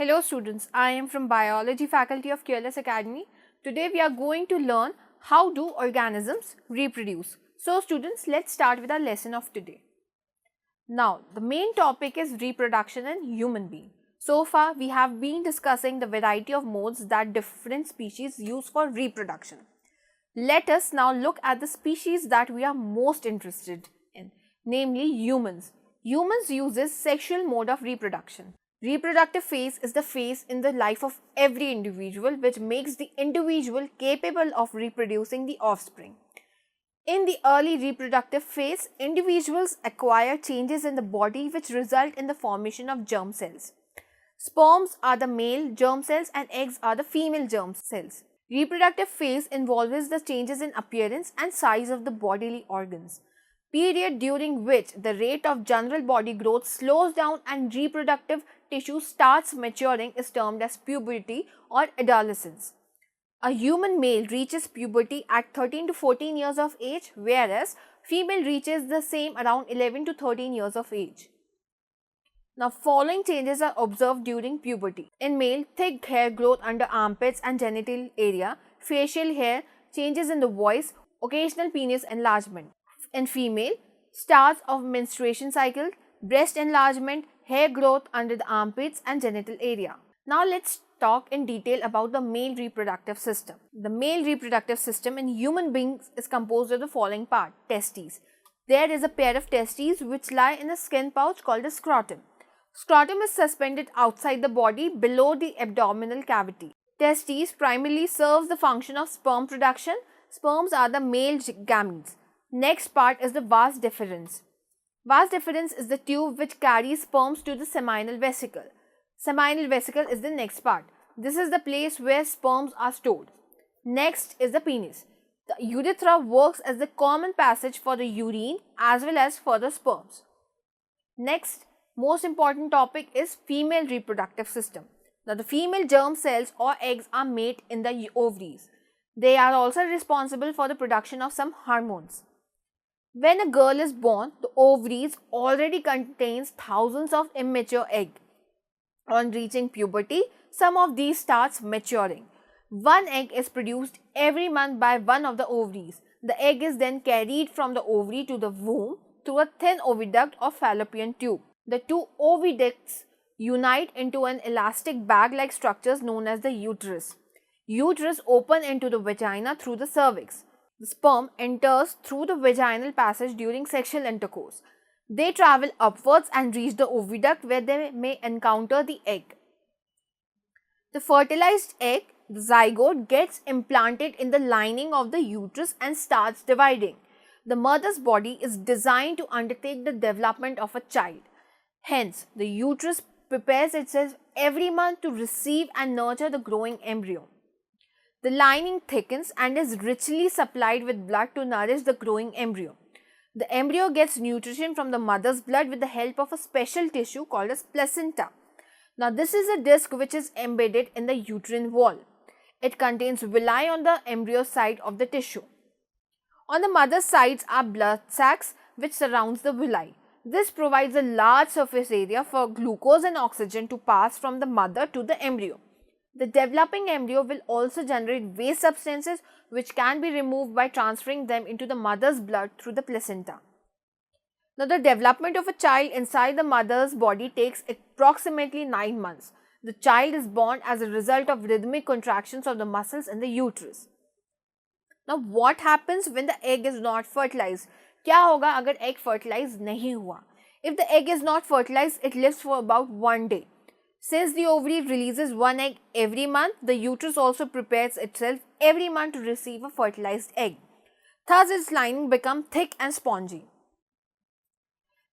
Hello students, I am from Biology faculty of QLS Academy. Today we are going to learn how do organisms reproduce. So students, let's start with our lesson of today. Now the main topic is reproduction in human being. So far we have been discussing the variety of modes that different species use for reproduction. Let us now look at the species that we are most interested in, namely humans. Humans uses sexual mode of reproduction. Reproductive phase is the phase in the life of every individual which makes the individual capable of reproducing the offspring. In the early reproductive phase, individuals acquire changes in the body which result in the formation of germ cells. Sperms are the male germ cells and eggs are the female germ cells. Reproductive phase involves the changes in appearance and size of the bodily organs. Period during which the rate of general body growth slows down and reproductive tissue starts maturing is termed as puberty or adolescence. A human male reaches puberty at 13 to 14 years of age, whereas female reaches the same around 11 to 13 years of age. Now, following changes are observed during puberty. In male, thick hair growth under armpits and genital area, facial hair, changes in the voice, occasional penis enlargement. In female, starts of menstruation cycle, breast enlargement, hair growth under the armpits and genital area. Now let's talk in detail about the male reproductive system. The male reproductive system in human beings is composed of the following part: testes. There is a pair of testes which lie in a skin pouch called a scrotum. Scrotum is suspended outside the body below the abdominal cavity. Testes primarily serves the function of sperm production. Sperms are the male gametes. Next part is the vas deferens. Vas deferens is the tube which carries sperms to the seminal vesicle. Seminal vesicle is the next part. This is the place where sperms are stored. Next is the penis. The urethra works as the common passage for the urine as well as for the sperms. Next, most important topic is female reproductive system. Now, the female germ cells or eggs are made in the ovaries. They are also responsible for the production of some hormones. When a girl is born, the ovaries already contains thousands of immature eggs. On reaching puberty, some of these starts maturing. One egg is produced every month by one of the ovaries. The egg is then carried from the ovary to the womb through a thin oviduct or fallopian tube. The two oviducts unite into an elastic bag-like structures known as the uterus. Uterus open into the vagina through the cervix. The sperm enters through the vaginal passage during sexual intercourse. They travel upwards and reach the oviduct where they may encounter the egg. The fertilized egg, the zygote, gets implanted in the lining of the uterus and starts dividing. The mother's body is designed to undertake the development of a child. Hence, the uterus prepares itself every month to receive and nurture the growing embryo. The lining thickens and is richly supplied with blood to nourish the growing embryo. The embryo gets nutrition from the mother's blood with the help of a special tissue called as placenta. Now, this is a disc which is embedded in the uterine wall. It contains villi on the embryo side of the tissue. On the mother's sides are blood sacs which surrounds the villi. This provides a large surface area for glucose and oxygen to pass from the mother to the embryo. The developing embryo will also generate waste substances which can be removed by transferring them into the mother's blood through the placenta. Now, the development of a child inside the mother's body takes approximately 9 months. The child is born as a result of rhythmic contractions of the muscles in the uterus. Now, what happens when the egg is not fertilized? क्या होगा अगर egg fertilized नहीं हुआ? If the egg is not fertilized, it lives for about 1 day. Since the ovary releases one egg every month, the uterus also prepares itself every month to receive a fertilized egg. Thus, its lining becomes thick and spongy.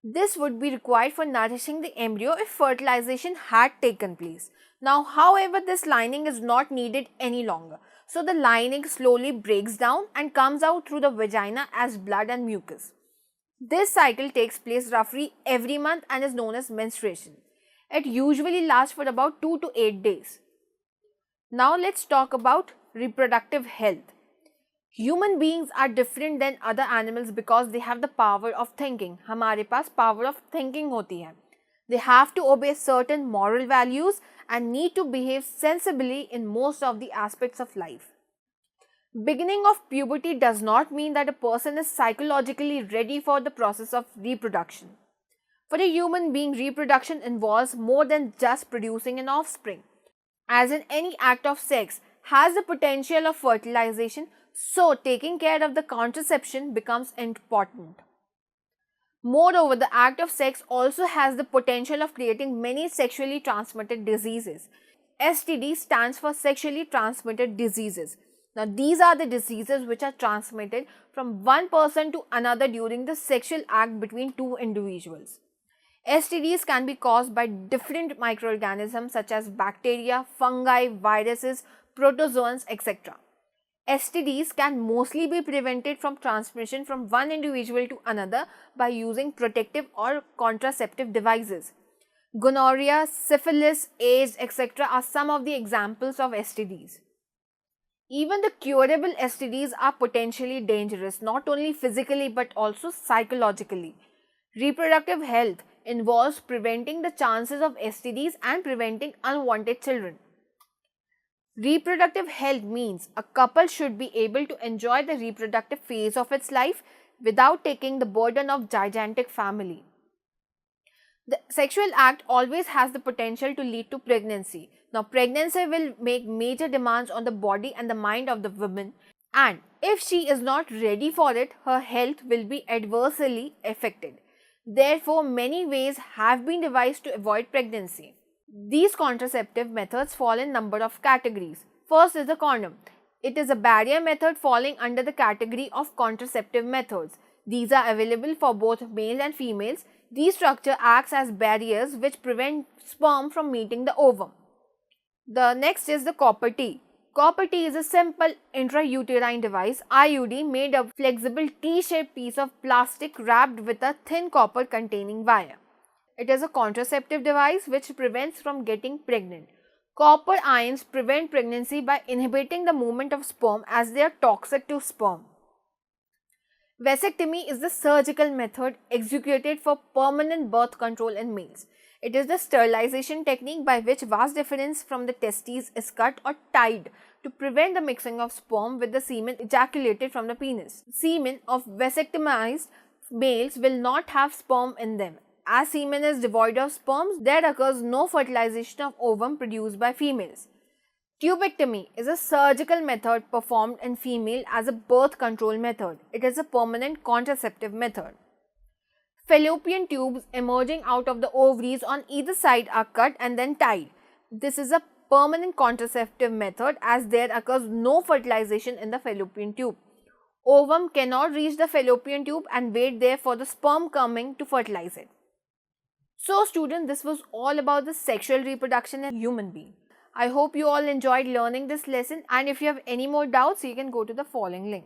This would be required for nourishing the embryo if fertilization had taken place. Now, however, this lining is not needed any longer. So, the lining slowly breaks down and comes out through the vagina as blood and mucus. This cycle takes place roughly every month and is known as menstruation. It usually lasts for about 2 to 8 days. Now let's talk about reproductive health. Human beings are different than other animals because they have the power of thinking. हमारे पास power of thinking होती है. They have to obey certain moral values and need to behave sensibly in most of the aspects of life. Beginning of puberty does not mean that a person is psychologically ready for the process of reproduction. For a human being, reproduction involves more than just producing an offspring. As in any act of sex, has the potential of fertilization, so taking care of the contraception becomes important. Moreover, the act of sex also has the potential of creating many sexually transmitted diseases. STD stands for sexually transmitted diseases. Now, these are the diseases which are transmitted from one person to another during the sexual act between two individuals. STDs can be caused by different microorganisms such as bacteria, fungi, viruses, protozoans, etc. STDs can mostly be prevented from transmission from one individual to another by using protective or contraceptive devices. Gonorrhea, syphilis, AIDS, etc. are some of the examples of STDs. Even the curable STDs are potentially dangerous, not only physically but also psychologically. Reproductive health involves preventing the chances of STDs and preventing unwanted children. Reproductive health means a couple should be able to enjoy the reproductive phase of its life without taking the burden of gigantic family. The sexual act always has the potential to lead to pregnancy. Now, pregnancy will make major demands on the body and the mind of the woman, and if she is not ready for it, her health will be adversely affected. Therefore, many ways have been devised to avoid pregnancy. These contraceptive methods fall in number of categories. First is the condom. It is a barrier method falling under the category of contraceptive methods. These are available for both males and females. These structure acts as barriers which prevent sperm from meeting the ovum. The next is the copper T. Copper T is a simple intrauterine device, IUD, made of flexible T-shaped piece of plastic wrapped with a thin copper containing wire. It is a contraceptive device which prevents from getting pregnant. Copper ions prevent pregnancy by inhibiting the movement of sperm as they are toxic to sperm. Vasectomy is the surgical method executed for permanent birth control in males. It is the sterilization technique by which vas deferens from the testes is cut or tied to prevent the mixing of sperm with the semen ejaculated from the penis. Semen of vasectomized males will not have sperm in them. As semen is devoid of sperms, there occurs no fertilization of ovum produced by females. Tubectomy is a surgical method performed in female as a birth control method. It is a permanent contraceptive method. Fallopian tubes emerging out of the ovaries on either side are cut and then tied. This is a permanent contraceptive method as there occurs no fertilization in the fallopian tube. Ovum cannot reach the fallopian tube and wait there for the sperm coming to fertilize it. So students, this was all about the sexual reproduction in a human being. I hope you all enjoyed learning this lesson, and if you have any more doubts, you can go to the following link.